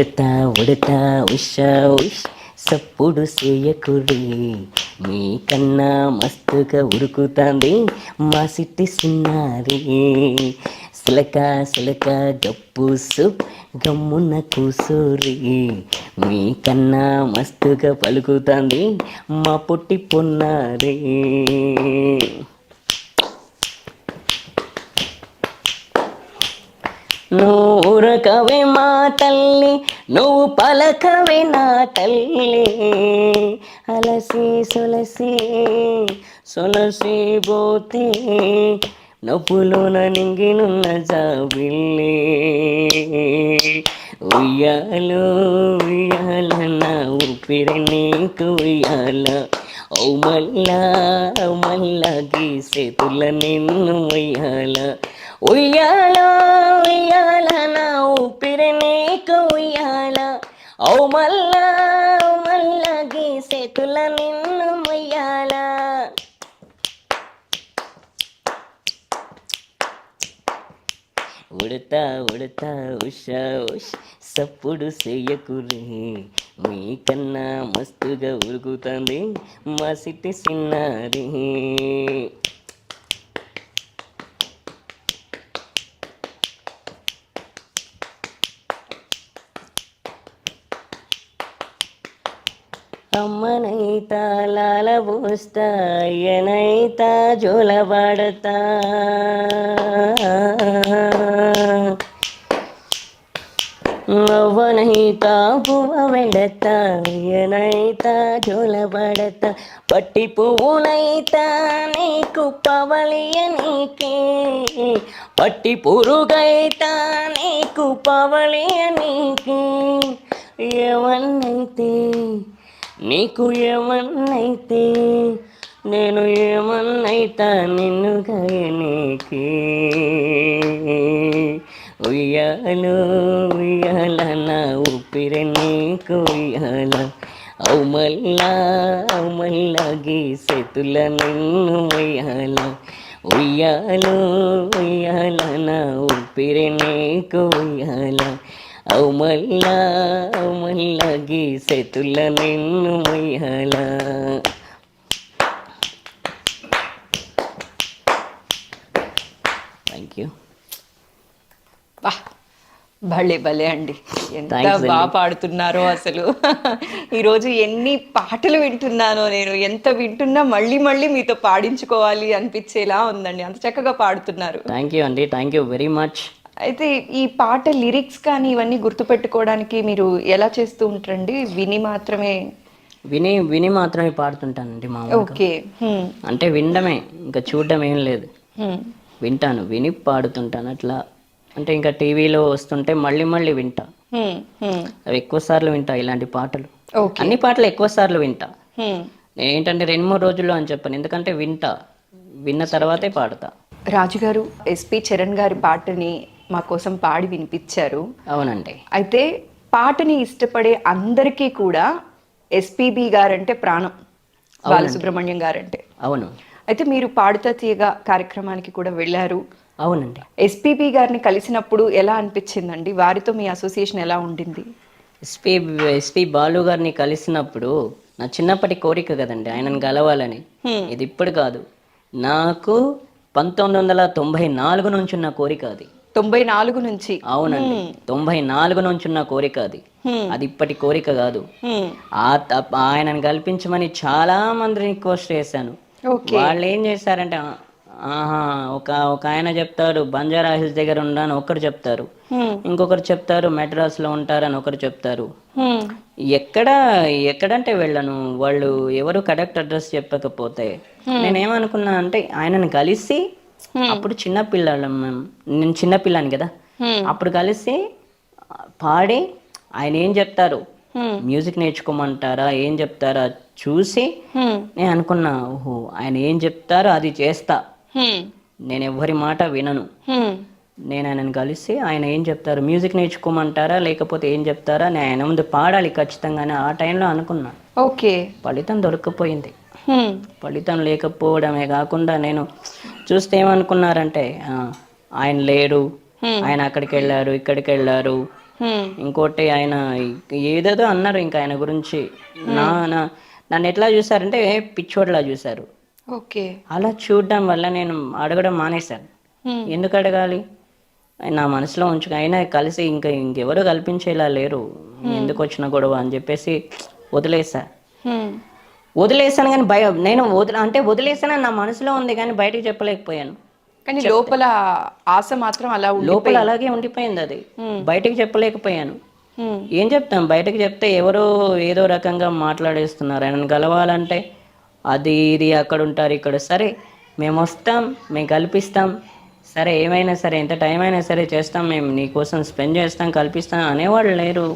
ఉడతా ఉడతా ఉషా ఉష్ సప్పుడు చేయకురి మీకన్నా మస్తుగా ఉరుకుతాంది మా సిట్టి సిన్నారి సిలక సిలక గప్పు సూప్ గమ్మున కూసూరి మీకన్నా మస్తుగా పలుకుతాంది మా పొట్టి పొన్నారి. నూరకవే మా తల్లి నువ్వు పలకవే నా తల్లి అలసి సొలసి సొలసి పోతే నవ్వులోన నింగినున్న జాబిల్లి ఉయ్యాలో ఉయ్యాల నా ఊపిరి నీకు ఉయ్యాల ఓ మల్లా మల్లా గీసేతుల నిన్ను ఉయ్యాల ఉయ్యాల ఉయ్యాల నా ఊపిరి నీకు ఉయ్యాల ఓ మల్లా మల్లా గీసేతుల నిన్ను ఉయ్యాల. ఉడతా ఉడతా ఉషా ఉష్ సప్పుడు చెయ్యకురే మీకన్నా మస్తుగా ఉరుకుతుంది మా సిట్టి సిన్నారి. అమ్మనైతా లాల పోస్తా అయ్యనైతా జోలబాడతా అవ్వనైతా పువ్వ వెడతా అయ్యనైతా జోలబాడతా పట్టి పువ్వునైతా నీకు పవలియ నీకే పట్టి పురుగైతా నీకు పవలియ నీకే ఏమన్నైతే నీకు ఏమన్నైతే నేను ఏమన్నైతా నిన్ను గాయనీకి ఉయ్యాలో ఉయ్యాల నా ఊపిరి నీకు ఉయ్యాల అవు మల్లా గీసేతుల నిన్ను ఉయ్యాల ఉయ్యాలో ఉయ్యాల నా ఊపిరి నీకు ఉయ్యాల అవు మల్లా గీసేతుల నిన్ను ఉయ్యాల. Thank you. వా భలే భలే అండి, ఎంత బాగా పాడుతున్నారో అసలు. ఈరోజు ఎన్ని పాటలు వింటున్నానో నేను, ఎంత వింటున్నా మళ్ళీ మళ్ళీ మీతో పాడించుకోవాలి అనిపించేలా ఉందండి, అంత చక్కగా పాడుతున్నారు. థ్యాంక్ యూ అండి, థ్యాంక్ యూ వెరీ మచ్. అయితే ఈ పాట లిరిక్స్ కానీ ఇవన్నీ గుర్తుపెట్టుకోవడానికి మీరు ఎలా చేస్తూ ఉంటారండి? విని మాత్రమే పాడుతుంటానండి మా. ఓకే. అంటే వినడమే, ఇంకా చూడడం ఏం లేదు. వింటాను, విని పాడుతుంటాను అట్లా. అంటే ఇంకా టీవీలో వస్తుంటే మళ్ళీ మళ్ళీ వింటా. అవి ఎక్కువ సార్లు వింటా ఇలాంటి పాటలు. అన్ని పాటలు ఎక్కువ సార్లు వింటా. ఏంటంటే 2-3 రోజుల్లో అని చెప్పాను, ఎందుకంటే విన్న తర్వాతే పాడతా. రాజుగారు ఎస్పి చరణ్ గారి పాటని మా కోసం పాడి వినిపించారు. అవునండి. అయితే పాటని ఇష్టపడే అందరికీ కూడా ఎస్పీబి గారంటే ప్రాణం, బాలసుబ్రహ్మణ్యం గారంటే. అవును. అయితే మీరు పాడుతా తీయగా కార్యక్రమానికి కూడా వెళ్ళారు. అవునండి. ఎస్పీబి గారిని కలిసినప్పుడు ఎలా అనిపించిందండి? వారితో మీ అసోసియేషన్ ఎలా ఉండింది? ఎస్పి బాలు గారిని కలిసినప్పుడు నా చిన్నప్పటి కోరిక కదండి ఆయనను కలవాలని. ఇది ఇప్పుడు కాదు, నాకు 1994 నుంచి ఉన్న కోరిక అది. 94 నుంచి? అవునండి, 94 నుంచి ఉన్న కోరిక అది. అది ఇప్పటి కోరిక కాదు. ఆయనను కల్పించమని చాలా మందిని రిక్వెస్ట్ చేశాను. వాళ్ళు ఏం చేశారంటే, ఒక ఆయన చెప్తారు బంజారా హిల్స్ దగ్గర ఉండని ఒకరు చెప్తారు, ఇంకొకరు చెప్తారు మెడ్రాస్ లో ఉంటారని ఒకరు చెప్తారు. ఎక్కడంటే వెళ్ళను, వాళ్ళు ఎవరు కరెక్ట్ అడ్రస్ చెప్పకపోతే నేనేమనుకున్నా అంటే ఆయనను కలిసి, అప్పుడు నేను చిన్నపిల్లని కదా, అప్పుడు కలిసి పాడి ఆయన ఏం చెప్తారు, మ్యూజిక్ నేర్చుకోమంటారా ఏం చెప్తారా చూసి నేను అనుకున్నా, ఓహో ఆయన ఏం చెప్తారో అది చేస్తా, నేను ఎవరి మాట వినను. నేను ఆయనను కలిసి ఆయన ఏం చెప్తారు, మ్యూజిక్ నేర్చుకోమంటారా లేకపోతే ఏం చెప్తారా, నేను ఆయన ముందు పాడాలి ఖచ్చితంగానే ఆ టైంలో అనుకున్నా. ఓకే. ఫలితం దొరకపోయింది. ఫలితం లేకపోవడమే కాకుండా నేను చూస్తే ఏమనుకున్నారంటే ఆయన లేరు, ఆయన అక్కడికి వెళ్ళారు ఇక్కడికి వెళ్ళారు, ఇంకోటి ఆయన ఏదేదో అన్నారు ఇంకా ఆయన గురించి. నన్ను ఎట్లా చూసారంటే పిచ్చోడ్లా చూశారు. ఓకే. అలా చూడడం వల్ల నేను అడగడం మానేశాను. ఎందుకు అడగాలి, నా మనసులో ఉంచుకు అయినా కలిసి ఇంకెవరు కల్పించేలా లేరు, ఎందుకు వచ్చిన గొడవ అని చెప్పేసి వదిలేసాను. కానీ నేను వదిలేసానని నా మనసులో ఉంది కానీ బయటకు చెప్పలేకపోయాను. కానీ లోపల ఆశ మాత్రం లోపల అలాగే ఉండిపోయింది, అది బయటకు చెప్పలేకపోయాను. ఏం చెప్తాం, బయటకు చెప్తే ఎవరో ఏదో రకంగా మాట్లాడేస్తున్నారు. ఆయనను కలవాలంటే అది ఇది అక్కడ ఉంటారు ఇక్కడ, సరే మేము వస్తాం, మేము కల్పిస్తాం, సరే ఏమైనా సరే ఎంత టైం అయినా సరే చేస్తాం, మేము నీకోసం స్పెండ్ చేస్తాం, కల్పిస్తాం అనేవాళ్ళు లేరు.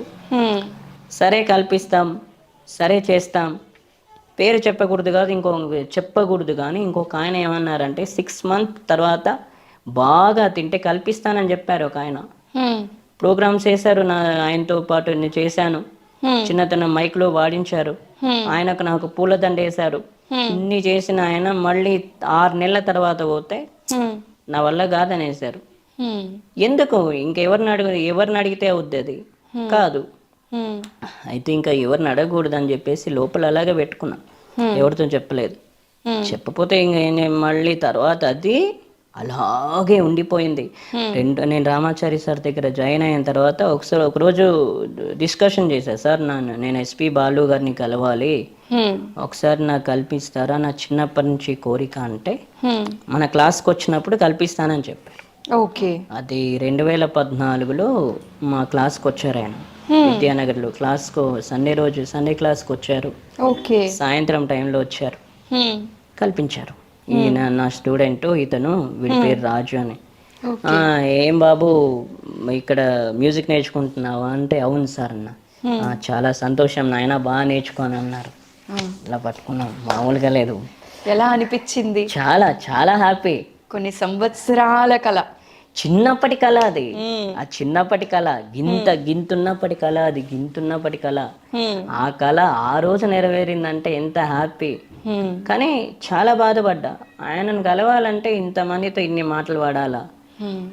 సరే కల్పిస్తాం, సరే చేస్తాం, పేరు చెప్పకూడదు కానీ ఇంకొక ఆయన ఏమన్నారంటే 6 months తర్వాత బాగా తింటే కల్పిస్తానని చెప్పారు ఒక ఆయన. ప్రోగ్రామ్స్ చేశారు, ఆయనతో పాటు నేను చేశాను, చిన్నతనం మైక్లో వాడించారు, ఆయనకు నాకు పూలదండ వేశారు. ఇన్ని చేసిన ఆయన మళ్ళీ 6 నెలల తర్వాత పోతే నా వల్ల కాదనేసారు. ఎందుకు, ఎవరిని అడిగితే అవుద్ది, అది కాదు. అయితే ఇంకా ఎవరిని అడగకూడదు అని చెప్పేసి లోపల అలాగే పెట్టుకున్నా, ఎవరితో చెప్పలేదు. చెప్పపోతే ఇంకా మళ్ళీ తర్వాత అది అలాగే ఉండిపోయింది. నేను రామాచారి సార్ దగ్గర జాయిన్ అయిన తర్వాత ఒకరోజు డిస్కషన్ చేశా, సార్ నేను ఎస్పి బాలు గారిని కలవాలి, ఒకసారి నాకు కల్పిస్తారా, నా చిన్నప్పటి నుంచి కోరిక అంటే మన క్లాస్కి వచ్చినప్పుడు కల్పిస్తానని చెప్పారు. ఓకే. అది 2014లో మా క్లాస్కి వచ్చారు ఆయన, విద్యానగర్లో క్లాస్కు సండే క్లాస్కి వచ్చారు. ఓకే. సాయంత్రం టైంలో వచ్చారు, కల్పించారు. ఈయన నా స్టూడెంట్, ఇతను వీడి పేరు రాజు అని. ఏం బాబు ఇక్కడ మ్యూజిక్ నేర్చుకుంటున్నావా అంటే అవును సార్ అన్న. చాలా సంతోషం నాయన, బాగా నేర్చుకోని అన్నారు. ఇలా పట్టుకున్నాం, మామూలుగా లేదు. ఎలా అనిపించింది? చాలా చాలా హ్యాపీ. కొన్ని సంవత్సరాల కళ, చిన్నప్పటి కళ అది, ఆ చిన్నప్పటి కళ, గింతున్నప్పటి కళ, అది గింతున్నప్పటి కళ. ఆ కళ ఆ రోజు నెరవేరిందంటే ఎంత హ్యాపీ. కానీ చాలా బాధపడ్డా, ఆయనను కలవాలంటే ఇంతమందితో ఇన్ని మాటలు పడాలా,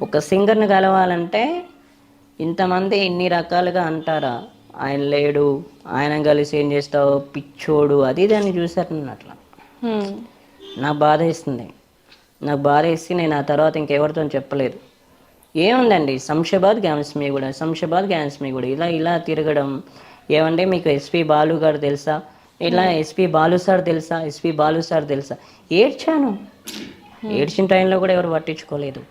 ఒక సింగర్ని కలవాలంటే ఇంతమంది ఇన్ని రకాలుగా అంటారా, ఆయన లేడు, ఆయన కలిసి ఏం చేస్తావు పిచ్చోడు, అది దాన్ని చూసారు అట్లా. నాకు బాధ వేసి నేను ఆ తర్వాత ఇంకెవరితో చెప్పలేదు. ఏముందండి, శంషాబాద్ గ్యాన్స్ మీ కూడా ఇలా తిరగడం. ఏమంటే మీకు ఎస్పి బాలు గారు తెలుసా, ఇలా ఎస్పి బాలు సార్ తెలుసా, ఏడ్చాను. ఏడ్చిన టైంలో కూడా ఎవరు పట్టించుకోలేదు.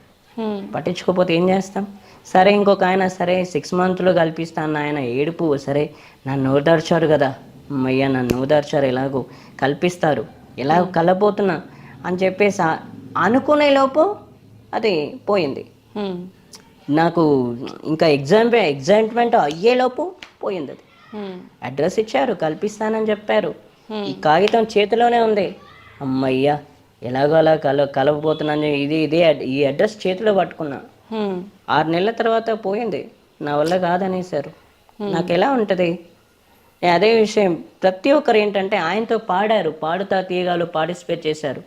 పట్టించుకోకపోతే ఏం చేస్తాం. సరే ఇంకొక ఆయన, సరే 6 monthsలో కల్పిస్తాను ఆయన, ఏడుపు, సరే నన్ను ఓదార్చారు కదా, అమ్మయ్య నన్ను ఓదార్చారు, ఎలాగో కల్పిస్తారు, ఎలాగో కలబోతున్నా అని చెప్పేసి అనుకునే లోపు అది పోయింది. నాకు ఇంకా ఎగ్జైట్మెంట్ అయ్యేలోపు పోయింది అది. అడ్రస్ ఇచ్చారు, కల్పిస్తానని చెప్పారు, ఈ కాగితం చేతిలోనే ఉంది. అమ్మయ్య ఎలాగో అలా కలవబోతున్నాను, ఈ అడ్రస్ చేతిలో పట్టుకున్నా. 6 నెలల తర్వాత పోయింది, నా వల్ల కాదనేసారు. నాకు ఎలా ఉంటుంది. అదే విషయం ప్రతి ఒక్కరు ఏంటంటే ఆయనతో పాడుతా తీయగాలు పార్టిసిపేట్ చేశారు.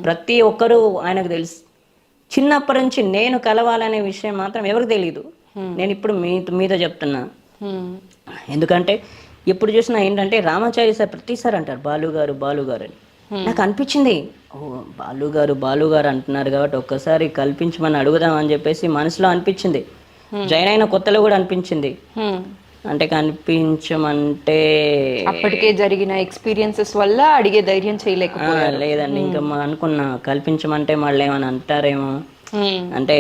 ప్రతి ఒక్కరూ ఆయనకు తెలుసు. చిన్నప్పటి నుంచి నేను కలవాలనే విషయం మాత్రం ఎవరికి తెలీదు. నేను ఇప్పుడు మీతో చెప్తున్నా. ఎందుకంటే ఎప్పుడు చూసినా ఏంటంటే రామాచారి సార్ ప్రతిసారి అంటారు బాలు గారు అని. నాకు అనిపించింది, ఓ బాలు గారు అంటున్నారు కాబట్టి ఒక్కసారి కల్పించమని అడుగుదాం అని చెప్పేసి మనసులో అనిపించింది. జాయిన్ అయిన కొత్తలో కూడా అనిపించింది. అంటే కనిపించమంటే అప్పటికే జరిగిన ఎక్స్పీరియన్సెస్ వల్ల అడిగే ధైర్యం చేయలేకపోయారు. లేదండి, ఇంకా అనుకున్నా కల్పించమంటే మళ్ళీ ఏమైనా అంటారేమో, అంటే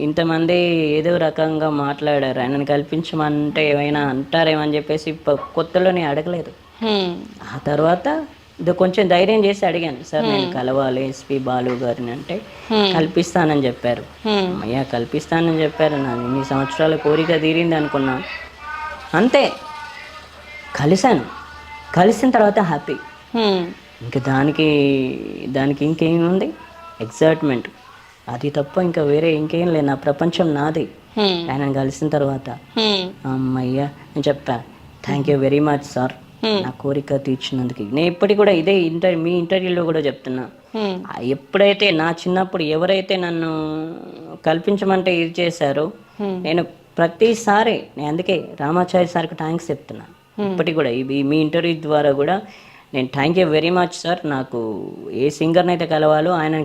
ఇంతమంది ఏదో రకంగా మాట్లాడారు, ఆయనను కల్పించమంటే ఏమైనా అంటారేమో అని చెప్పేసి కొత్తలోనే అడగలేదు. ఆ తర్వాత ఇది కొంచెం ధైర్యం చేసి అడిగాను, సార్ నేను కలవాలి ఎస్పి బాలు గారిని అంటే కల్పిస్తానని చెప్పారు. అయ్యా కల్పిస్తానని చెప్పారు, నా ఇన్ని సంవత్సరాల కోరిక తీరింది అనుకున్నా. అంతే, కలిసిన తర్వాత హ్యాపీ. ఇంకా దానికి ఇంకేముంది, ఎగ్జైట్మెంట్, అది తప్ప ఇంకా వేరే ఇంకేం లేదు. నా ప్రపంచం నాది ఆయన కలిసిన తర్వాత. అమ్మయ్యా నేను చెప్పా, thank you very much sir నా కోరిక తీర్చినందుకు. నేను ఇప్పటికి కూడా ఇదే మీ ఇంటర్వ్యూలో కూడా చెప్తున్నా, ఎప్పుడైతే నా చిన్నప్పుడు ఎవరైతే నన్ను కల్పించమంటే ఇది చేశారో, నేను ప్రతిసారి నేను అందుకే రామాచారి సార్కి థ్యాంక్స్ చెప్తున్నాను ఇప్పటికి కూడా మీ ఇంటర్వ్యూ ద్వారా కూడా నేను thank you very much sir. నాకు ఏ సింగర్ని అయితే కలవాలో ఆయన